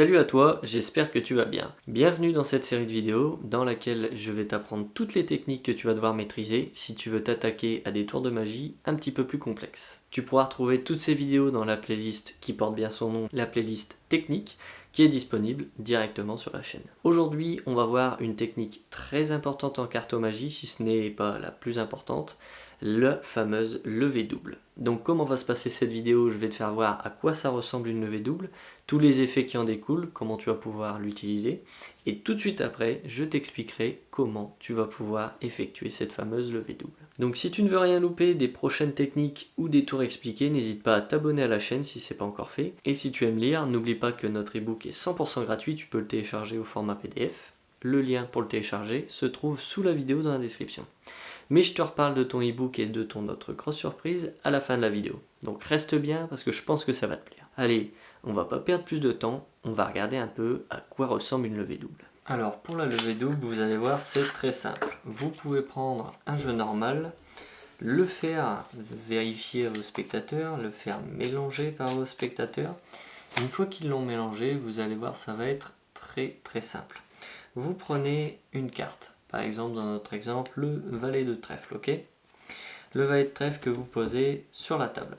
Salut à toi, j'espère que tu vas bien. Bienvenue dans cette série de vidéos dans laquelle je vais t'apprendre toutes les techniques que tu vas devoir maîtriser si tu veux t'attaquer à des tours de magie un petit peu plus complexes. Tu pourras retrouver toutes ces vidéos dans la playlist qui porte bien son nom, la playlist technique, qui est disponible directement sur la chaîne. Aujourd'hui, on va voir une technique très importante en cartomagie, si ce n'est pas la plus importante, la fameuse levée double. Donc comment va se passer cette vidéo? Je vais te faire voir à quoi ça ressemble une levée double, tous les effets qui en découlent, comment tu vas pouvoir l'utiliser, et tout de suite après, je t'expliquerai comment tu vas pouvoir effectuer cette fameuse levée double. Donc si tu ne veux rien louper des prochaines techniques ou des tours expliqués, n'hésite pas à t'abonner à la chaîne si ce n'est pas encore fait. Et si tu aimes lire, n'oublie pas que notre ebook est 100% gratuit, tu peux le télécharger au format PDF. Le lien pour le télécharger se trouve sous la vidéo dans la description. Mais je te reparle de ton ebook et de ton autre grosse surprise à la fin de la vidéo. Donc reste bien parce que je pense que ça va te plaire. Allez, on va pas perdre plus de temps, on va regarder un peu à quoi ressemble une levée double. Alors pour la levée double, vous allez voir, c'est très simple. Vous pouvez prendre un jeu normal, le faire vérifier à vos spectateurs, le faire mélanger par vos spectateurs. Une fois qu'ils l'ont mélangé, vous allez voir, ça va être très simple. Vous prenez une carte. Par exemple, dans notre exemple, le valet de trèfle, ok? Le valet de trèfle que vous posez sur la table.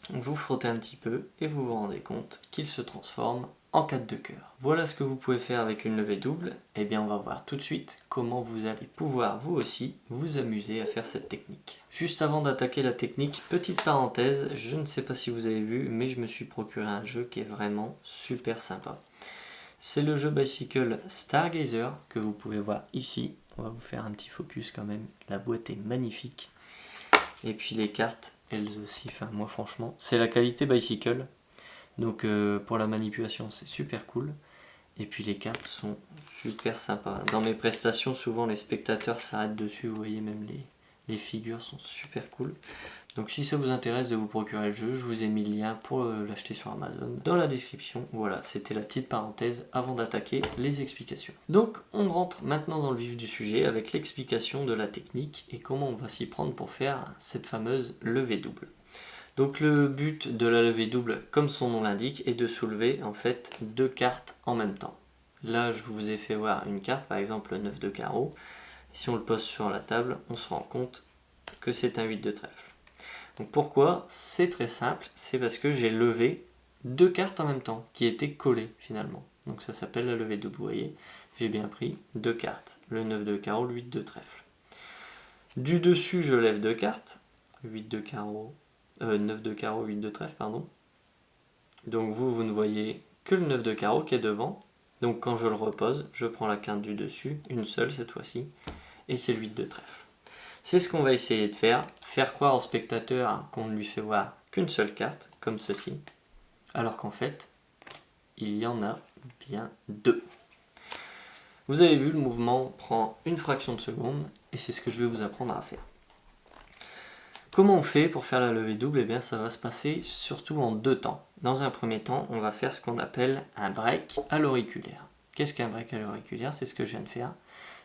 Vous frottez un petit peu et vous vous rendez compte qu'il se transforme en 4 de cœur. Voilà ce que vous pouvez faire avec une levée double. Eh bien, on va voir tout de suite comment vous allez pouvoir, vous aussi, vous amuser à faire cette technique. Juste avant d'attaquer la technique, petite parenthèse, je ne sais pas si vous avez vu, mais je me suis procuré un jeu qui est vraiment super sympa. C'est le jeu Bicycle Stargazer que vous pouvez voir ici. On va vous faire un petit focus quand même. La boîte est magnifique. Et puis les cartes, elles aussi, enfin moi franchement, c'est la qualité Bicycle. Donc pour la manipulation, c'est super cool. Et puis les cartes sont super sympas. Dans mes prestations, souvent les spectateurs s'arrêtent dessus. Vous voyez, même les figures sont super cool. Donc si ça vous intéresse de vous procurer le jeu, je vous ai mis le lien pour l'acheter sur Amazon dans la description. Voilà, c'était la petite parenthèse avant d'attaquer les explications. Donc on rentre maintenant dans le vif du sujet avec l'explication de la technique et comment on va s'y prendre pour faire cette fameuse levée double. Donc le but de la levée double, comme son nom l'indique, est de soulever en fait deux cartes en même temps. Là je vous ai fait voir une carte, par exemple le 9 de carreau. Si on le pose sur la table, on se rend compte que c'est un 8 de trèfle. Donc pourquoi? C'est très simple, c'est parce que j'ai levé deux cartes en même temps qui étaient collées finalement. Donc ça s'appelle la levée double, vous voyez. J'ai bien pris deux cartes, le 9 de carreau, le 8 de trèfle. Du dessus, je lève deux cartes, 8 de carreau, 9 de carreau, 8 de trèfle, pardon. Donc vous ne voyez que le 9 de carreau qui est devant. Donc quand je le repose, je prends la quinte du dessus, une seule cette fois-ci, et c'est le 8 de trèfle. C'est ce qu'on va essayer de faire croire au spectateur qu'on ne lui fait voir qu'une seule carte, comme ceci, alors qu'en fait, il y en a bien deux. Vous avez vu, le mouvement prend une fraction de seconde, et c'est ce que je vais vous apprendre à faire. Comment on fait pour faire la levée double? Eh bien, ça va se passer surtout en deux temps. Dans un premier temps, on va faire ce qu'on appelle un break à l'auriculaire. Qu'est-ce qu'un break à l'auriculaire? C'est ce que je viens de faire.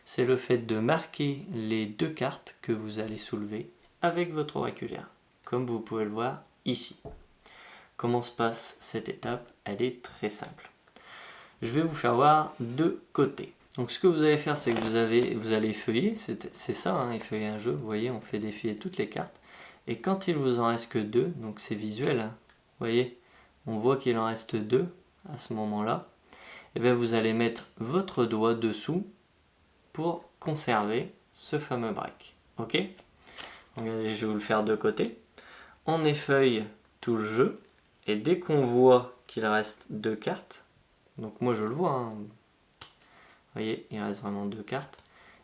C'est le fait de marquer les deux cartes que vous allez soulever avec votre auriculaire, comme vous pouvez le voir ici. Comment se passe cette étape? Elle est très simple. Je vais vous faire voir deux côtés. Donc ce que vous allez faire, c'est que vous allez effeuiller, c'est ça, hein, effeuiller un jeu, vous voyez, on fait défiler toutes les cartes. Et quand il vous en reste que deux, donc c'est visuel, hein, vous voyez, on voit qu'il en reste deux à ce moment-là, et bien vous allez mettre votre doigt dessous pour conserver ce fameux break. Ok? Regardez, je vais vous le faire de côté. On effeuille tout le jeu et dès qu'on voit qu'il reste deux cartes, donc moi je le vois, hein, vous voyez, il reste vraiment deux cartes,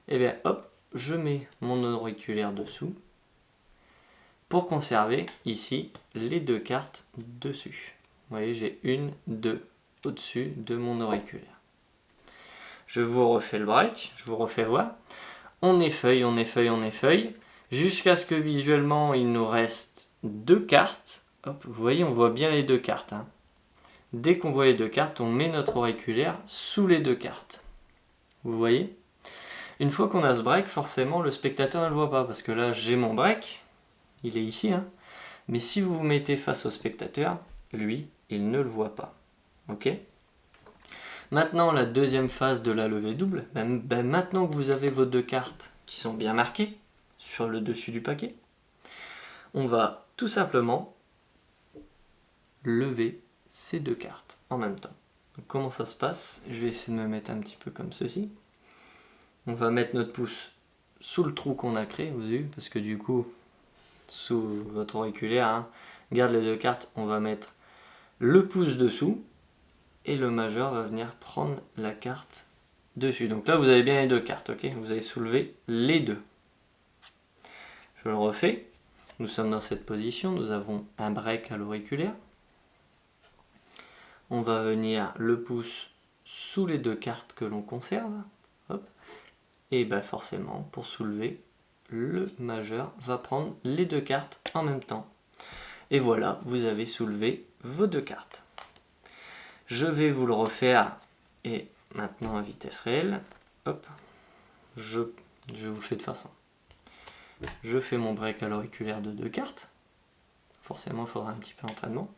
et bien hop, je mets mon auriculaire dessous pour conserver ici les deux cartes dessus. Vous voyez, j'ai une, deux au-dessus de mon auriculaire. Je vous refais le break, je vous refais voir. On effeuille, on effeuille, on effeuille, jusqu'à ce que visuellement il nous reste deux cartes. Hop, vous voyez, on voit bien les deux cartes, hein. Dès qu'on voit les deux cartes, on met notre auriculaire sous les deux cartes. Vous voyez? Une fois qu'on a ce break, forcément le spectateur ne le voit pas, parce que là j'ai mon break, il est ici, hein. Mais si vous vous mettez face au spectateur, lui, il ne le voit pas. Ok? Maintenant, la deuxième phase de la levée double, maintenant que vous avez vos deux cartes qui sont bien marquées sur le dessus du paquet, on va tout simplement lever ces deux cartes en même temps. Donc, comment ça se passe? Je vais essayer de me mettre un petit peu comme ceci. On va mettre notre pouce sous le trou qu'on a créé, vous avez vu, parce que du coup, sous votre auriculaire, hein, garde les deux cartes, on va mettre le pouce dessous et le majeur va venir prendre la carte dessus. Donc là, vous avez bien les deux cartes, ok? Vous avez soulevé les deux. Je le refais. Nous sommes dans cette position, nous avons un break à l'auriculaire. On va venir le pouce sous les deux cartes que l'on conserve. Hop. Et bien forcément, pour soulever, le majeur va prendre les deux cartes en même temps. Et voilà, vous avez soulevé vos deux cartes. Je vais vous le refaire, et maintenant à vitesse réelle. Hop. Je vous le fais de façon. Je fais mon break à l'auriculaire de deux cartes. Forcément, il faudra un petit peu d'entraînement.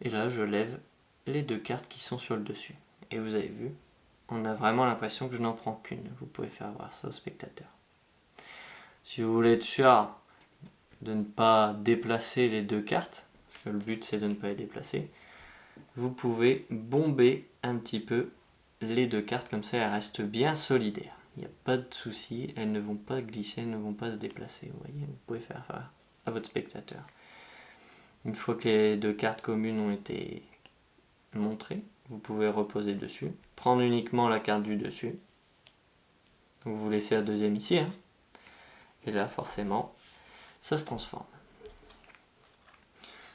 Et là, je lève les deux cartes qui sont sur le dessus. Et vous avez vu, on a vraiment l'impression que je n'en prends qu'une. Vous pouvez faire voir ça au spectateur. Si vous voulez être sûr de ne pas déplacer les deux cartes, parce que le but c'est de ne pas les déplacer, vous pouvez bomber un petit peu les deux cartes, comme ça elles restent bien solidaires. Il n'y a pas de souci, elles ne vont pas glisser, elles ne vont pas se déplacer. Vous voyez, vous pouvez faire ça à votre spectateur. Une fois que les deux cartes communes ont été montrées, vous pouvez reposer dessus, prendre uniquement la carte du dessus. Donc vous laissez la deuxième ici, hein. Et là forcément, ça se transforme.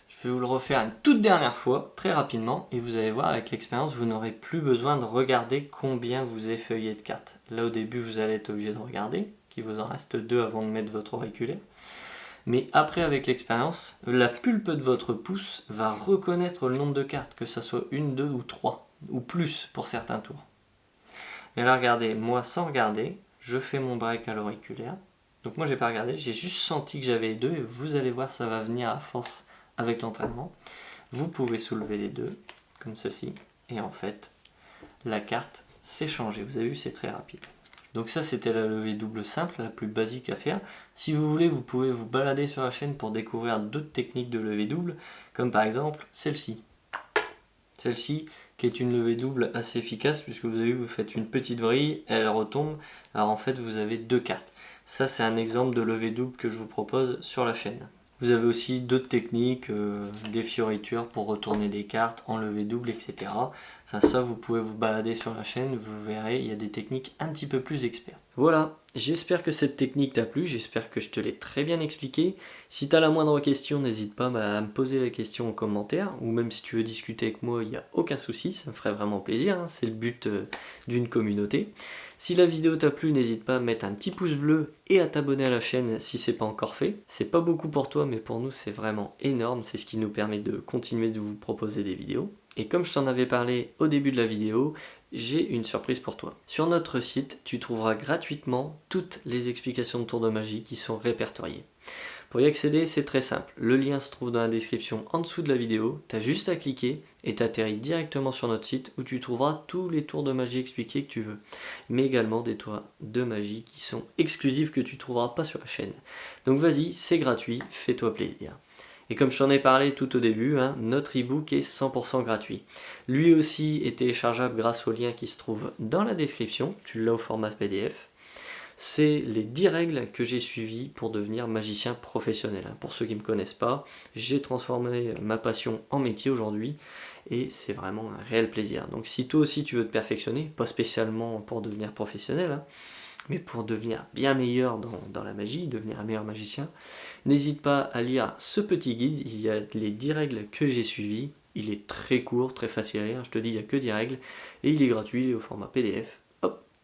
Je vais vous le refaire une toute dernière fois, très rapidement, et vous allez voir, avec l'expérience, vous n'aurez plus besoin de regarder combien vous effeuillez de cartes. Là, au début, vous allez être obligé de regarder, qu'il vous en reste 2 avant de mettre votre auriculaire. Mais après, avec l'expérience, la pulpe de votre pouce va reconnaître le nombre de cartes, que ce soit 1, 2 ou 3, ou plus pour certains tours. Et là, regardez, moi, sans regarder, je fais mon break à l'auriculaire. Donc moi, j'ai pas regardé, j'ai juste senti que j'avais les deux, et vous allez voir, ça va venir à force avec l'entraînement. Vous pouvez soulever les deux, comme ceci, et en fait, la carte s'est changée. Vous avez vu, c'est très rapide. Donc ça, c'était la levée double simple, la plus basique à faire. Si vous voulez, vous pouvez vous balader sur la chaîne pour découvrir d'autres techniques de levée double, comme par exemple celle-ci. Celle-ci, qui est une levée double assez efficace, puisque vous avez vu, vous faites une petite vrille, elle retombe, alors en fait, vous avez deux cartes. Ça, c'est un exemple de levée double que je vous propose sur la chaîne. Vous avez aussi d'autres techniques, des fioritures pour retourner des cartes, enlever double, etc. Enfin ça, vous pouvez vous balader sur la chaîne, vous verrez, il y a des techniques un petit peu plus expertes. Voilà, j'espère que cette technique t'a plu, j'espère que je te l'ai très bien expliqué. Si tu as la moindre question, n'hésite pas à me poser la question en commentaire, ou même si tu veux discuter avec moi, il n'y a aucun souci, ça me ferait vraiment plaisir, hein, c'est le but d'une communauté. Si la vidéo t'a plu, n'hésite pas à mettre un petit pouce bleu et à t'abonner à la chaîne si c'est pas encore fait. C'est pas beaucoup pour toi, mais pour nous c'est vraiment énorme, c'est ce qui nous permet de continuer de vous proposer des vidéos. Et comme je t'en avais parlé au début de la vidéo, j'ai une surprise pour toi. Sur notre site, tu trouveras gratuitement toutes les explications de tours de magie qui sont répertoriées. Pour y accéder, c'est très simple. Le lien se trouve dans la description en dessous de la vidéo. Tu as juste à cliquer et t'atterris directement sur notre site où tu trouveras tous les tours de magie expliqués que tu veux. Mais également des tours de magie qui sont exclusifs que tu ne trouveras pas sur la chaîne. Donc vas-y, c'est gratuit, fais-toi plaisir. Et comme je t'en ai parlé tout au début, hein, notre e-book est 100% gratuit. Lui aussi est téléchargeable grâce au lien qui se trouve dans la description. Tu l'as au format PDF. C'est les 10 règles que j'ai suivies pour devenir magicien professionnel. Pour ceux qui ne me connaissent pas, j'ai transformé ma passion en métier aujourd'hui et c'est vraiment un réel plaisir. Donc si toi aussi tu veux te perfectionner, pas spécialement pour devenir professionnel, hein, mais pour devenir bien meilleur dans la magie, devenir un meilleur magicien, n'hésite pas à lire ce petit guide, il y a les 10 règles que j'ai suivies, il est très court, très facile à lire, je te dis il n'y a que 10 règles, et il est gratuit, il est au format PDF.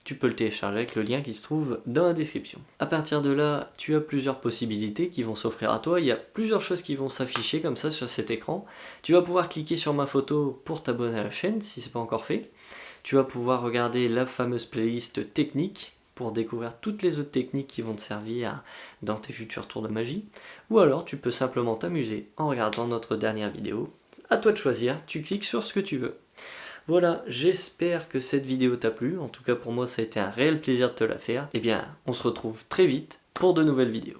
Tu peux le télécharger avec le lien qui se trouve dans la description. À partir de là, tu as plusieurs possibilités qui vont s'offrir à toi. Il y a plusieurs choses qui vont s'afficher comme ça sur cet écran. Tu vas pouvoir cliquer sur ma photo pour t'abonner à la chaîne si ce n'est pas encore fait. Tu vas pouvoir regarder la fameuse playlist technique pour découvrir toutes les autres techniques qui vont te servir dans tes futurs tours de magie. Ou alors tu peux simplement t'amuser en regardant notre dernière vidéo. À toi de choisir, tu cliques sur ce que tu veux. Voilà, j'espère que cette vidéo t'a plu. En tout cas pour moi ça a été un réel plaisir de te la faire. Eh bien, on se retrouve très vite pour de nouvelles vidéos.